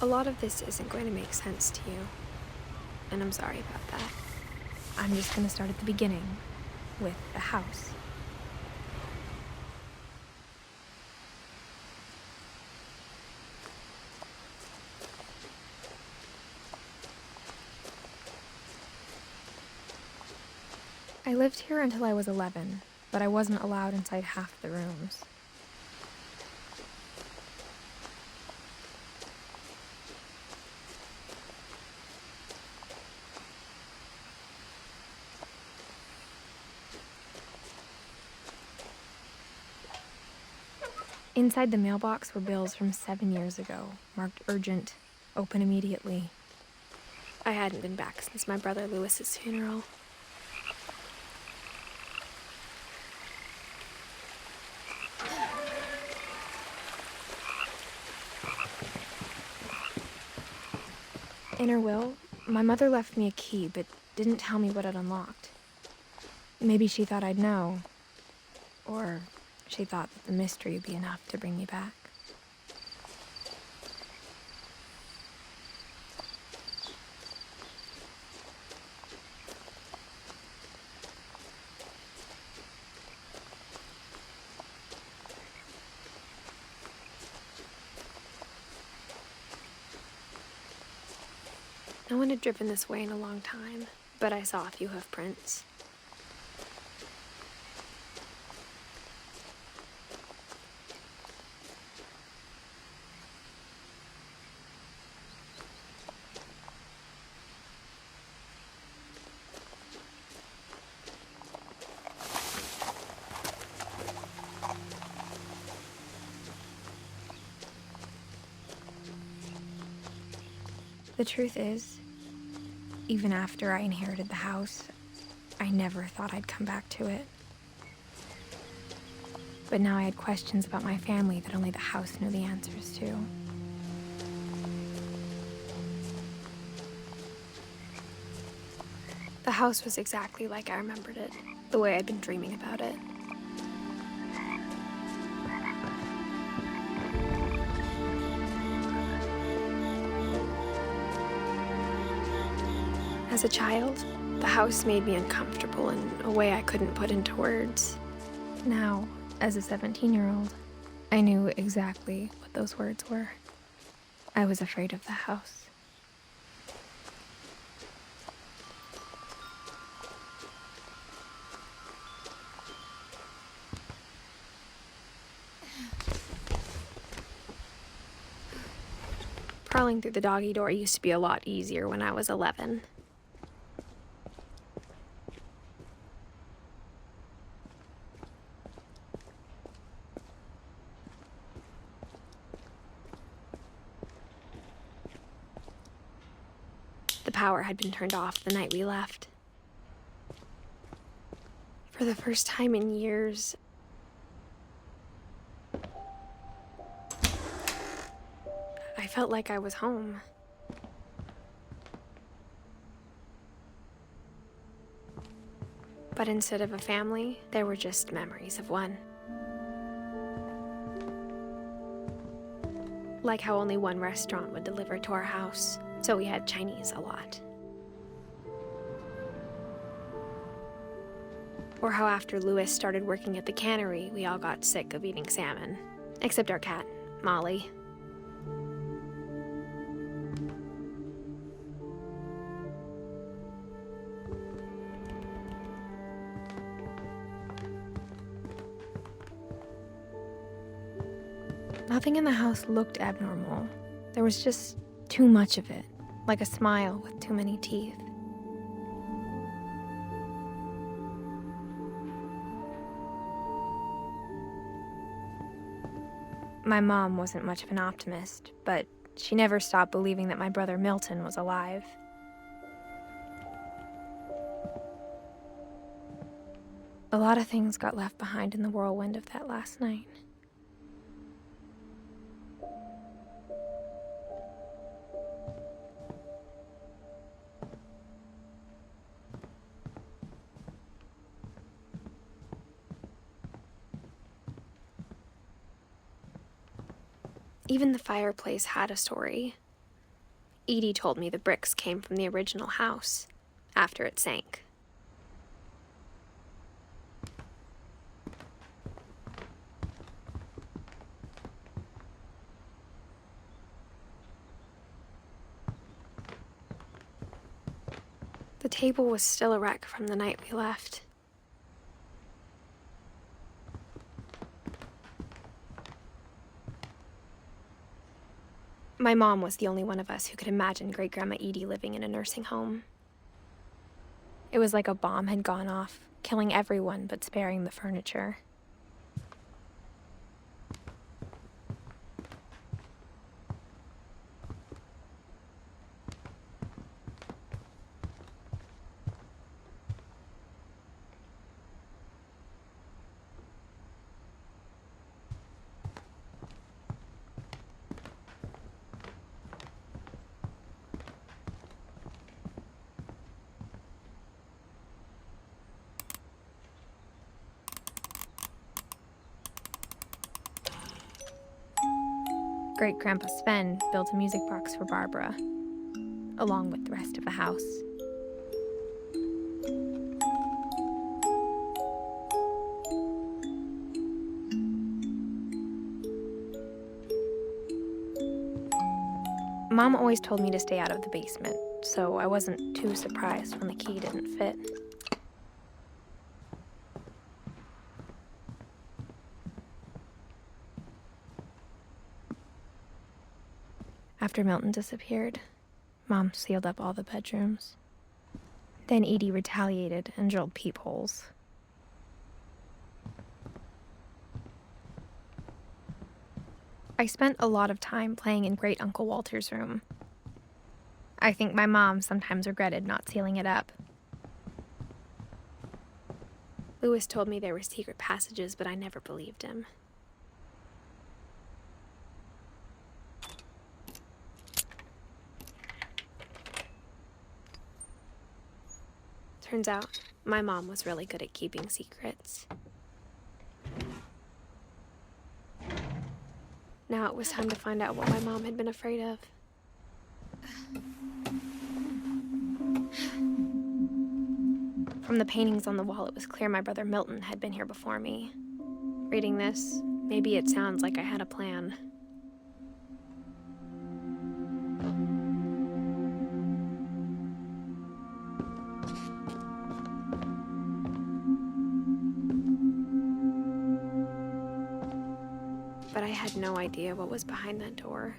A lot of this isn't going to make sense to you, and I'm sorry about that. I'm just gonna start at the beginning, with the house. I lived here until I was 11, but I wasn't allowed inside half the rooms. Inside the mailbox were bills from 7 years ago, marked urgent, open immediately. I hadn't been back since my brother Lewis's funeral. In her will, my mother left me a key, but didn't tell me what it unlocked. Maybe she thought I'd know, or she thought that the mystery would be enough to bring me back. No one had driven this way in a long time, but I saw a few hoof prints. The truth is, even after I inherited the house, I never thought I'd come back to it. But now I had questions about my family that only the house knew the answers to. The house was exactly like I remembered it, the way I'd been dreaming about it. As a child, the house made me uncomfortable in a way I couldn't put into words. Now, as a 17-year-old, I knew exactly what those words were. I was afraid of the house. Crawling through the doggy door used to be a lot easier when I was 11. The power had been turned off the night we left. For the first time in years, I felt like I was home. But instead of a family, there were just memories of one. Like how only one restaurant would deliver to our house, so we had Chinese a lot. Or how after Lewis started working at the cannery, we all got sick of eating salmon. Except our cat, Molly. Nothing in the house looked abnormal. There was just too much of it, like a smile with too many teeth. My mom wasn't much of an optimist, but she never stopped believing that my brother Milton was alive. A lot of things got left behind in the whirlwind of that last night. Even the fireplace had a story. Edie told me the bricks came from the original house, after it sank. The table was still a wreck from the night we left. My mom was the only one of us who could imagine Great-Grandma Edie living in a nursing home. It was like a bomb had gone off, killing everyone but sparing the furniture. Great-Grandpa Sven built a music box for Barbara, along with the rest of the house. Mom always told me to stay out of the basement, so I wasn't too surprised when the key didn't fit. After Milton disappeared, Mom sealed up all the bedrooms. Then Edie retaliated and drilled peepholes. I spent a lot of time playing in Great Uncle Walter's room. I think my mom sometimes regretted not sealing it up. Louis told me there were secret passages, but I never believed him. Turns out, my mom was really good at keeping secrets. Now it was time to find out what my mom had been afraid of. From the paintings on the wall, it was clear my brother Milton had been here before me. Reading this, maybe it sounds like I had a plan. But I had no idea what was behind that door.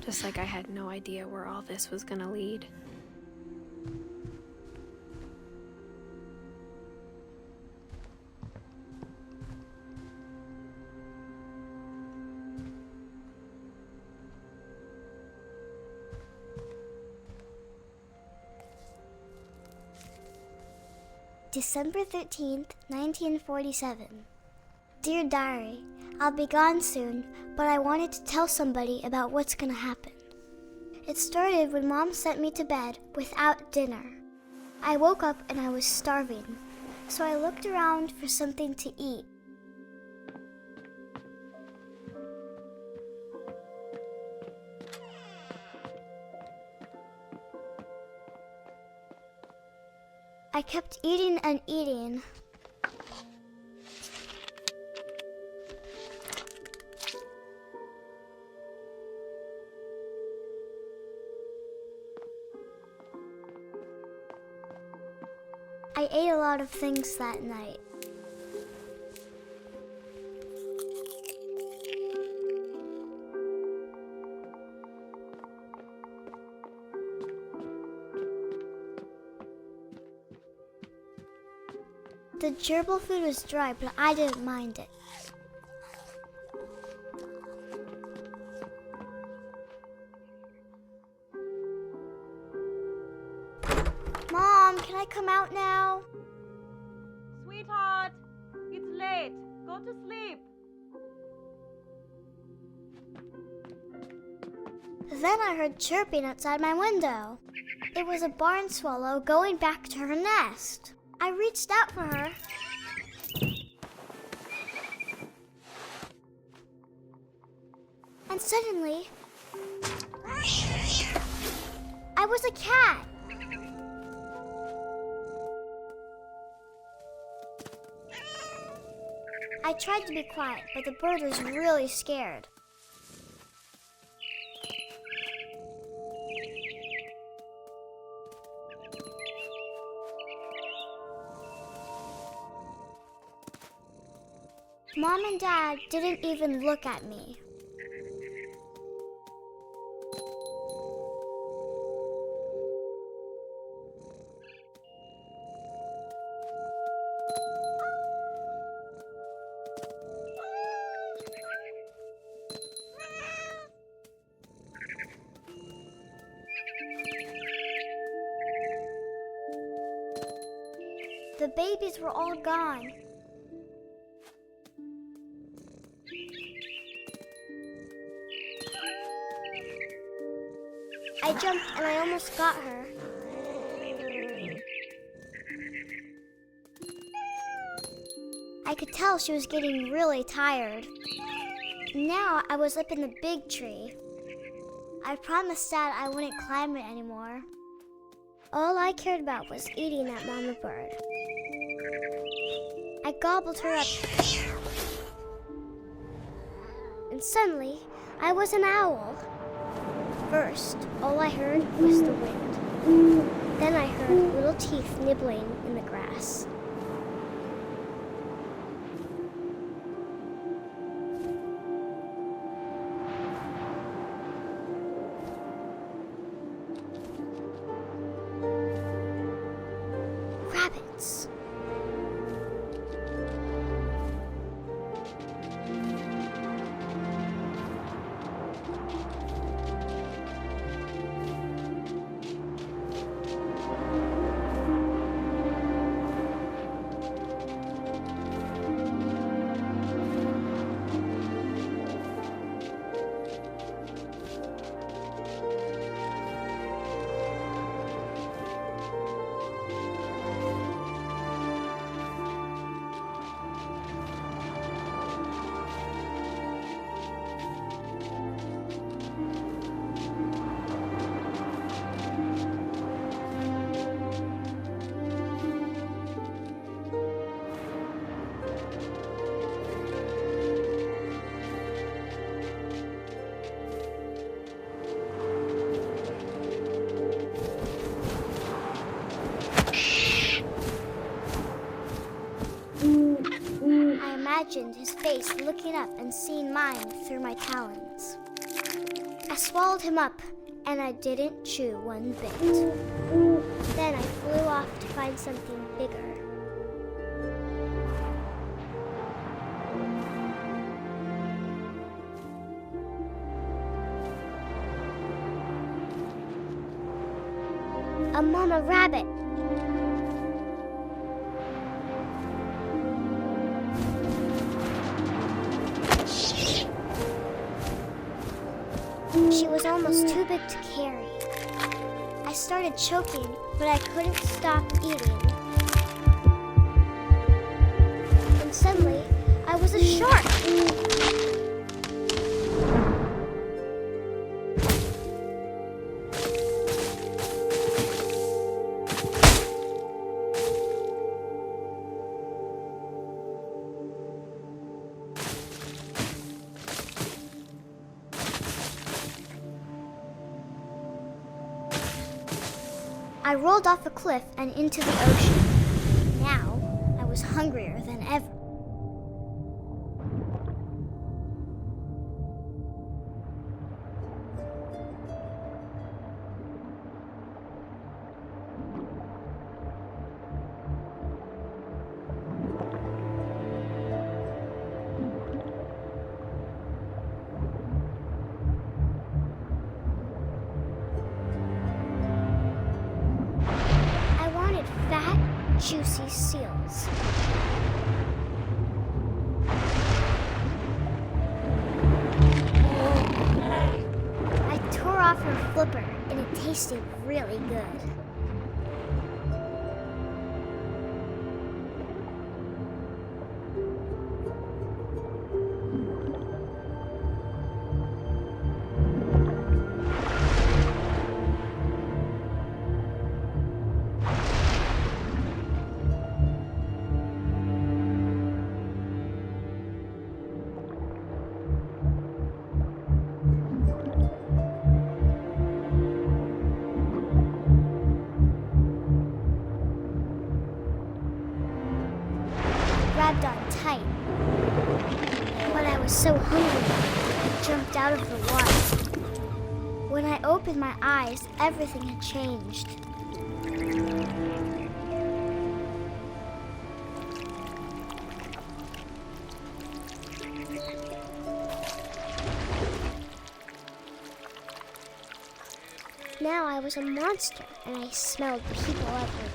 Just like I had no idea where all this was gonna lead. December 13th, 1947. Dear Diary, I'll be gone soon, but I wanted to tell somebody about what's gonna happen. It started when Mom sent me to bed without dinner. I woke up and I was starving, so I looked around for something to eat. I kept eating and eating. I ate a lot of things that night. The gerbil food was dry, but I didn't mind it. Mom, can I come out now? Sweetheart, it's late. Go to sleep. Then I heard chirping outside my window. It was a barn swallow going back to her nest. I reached out for her. And suddenly, I was a cat. I tried to be quiet, but the bird was really scared. Mom and Dad didn't even look at me. The babies were all gone. I jumped and I almost got her. I could tell she was getting really tired. Now I was up in the big tree. I promised Dad I wouldn't climb it anymore. All I cared about was eating that mama bird. I gobbled her up. And suddenly, I was an owl. First, all I heard was the wind. Then I heard little teeth nibbling in the grass. Rabbits. I imagined his face looking up and seeing mine through my talons. I swallowed him up, and I didn't chew one bit. Then I flew off to find something bigger. A mama rabbit. She was almost too big to carry. I started choking, but I couldn't stop eating. And suddenly, I was a shark. I rolled off a cliff and into the ocean. Now, I was hungrier than ever. Fat, juicy seals. I tore off her flipper, and it tasted really good. was so hungry, I jumped out of the water. When I opened my eyes, everything had changed. Now I was a monster, and I smelled people everywhere.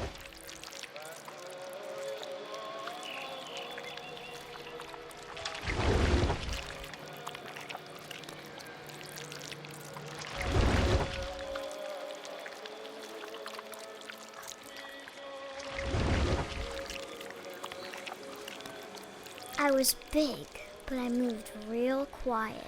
I was big, but I moved real quiet.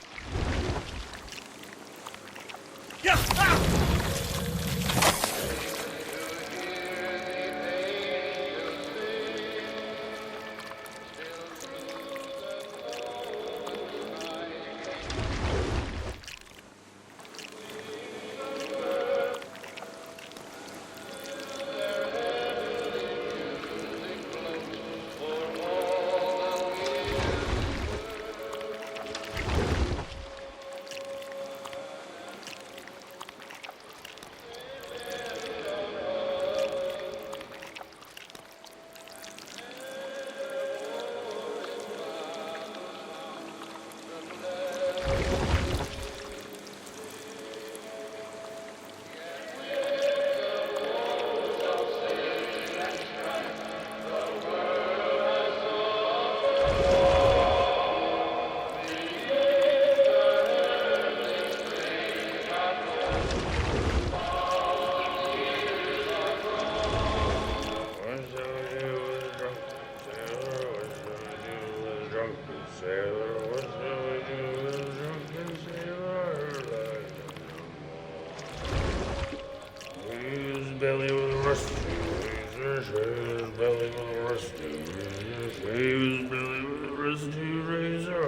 Belly with a rusty razor, his belly with a rusty razor, his belly with a rusty razor.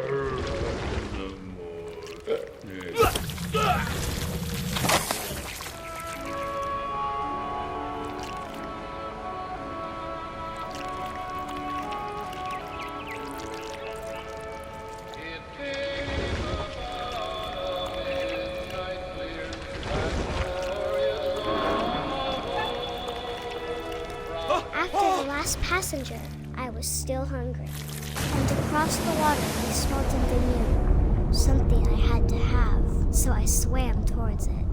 After the last passenger, I was still hungry. And across the water, I smelled something new. Something I had to have, so I swam towards it.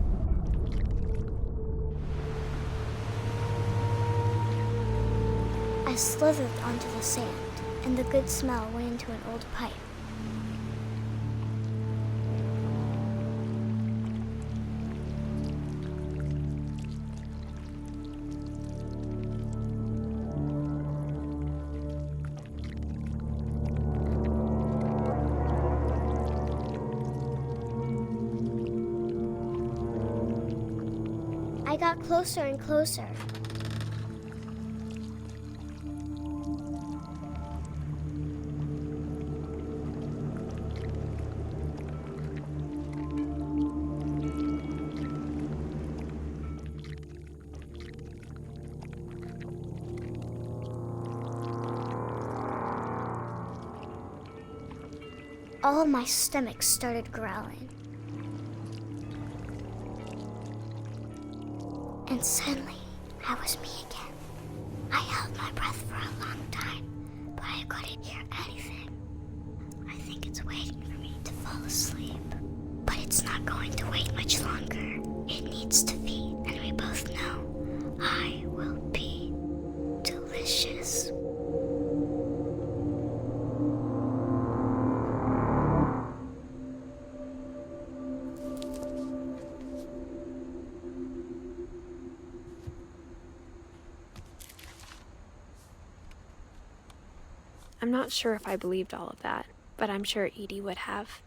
I slithered onto the sand, and the good smell went into an old pipe. I got closer and closer. All my stomach started growling. And suddenly, I was me again. I held my breath for a long time, but I couldn't hear anything. I think it's waiting for me to fall asleep. But it's not going to wait much longer. It needs to feed, and we both know I will be delicious. I'm not sure if I believed all of that, but I'm sure Edie would have.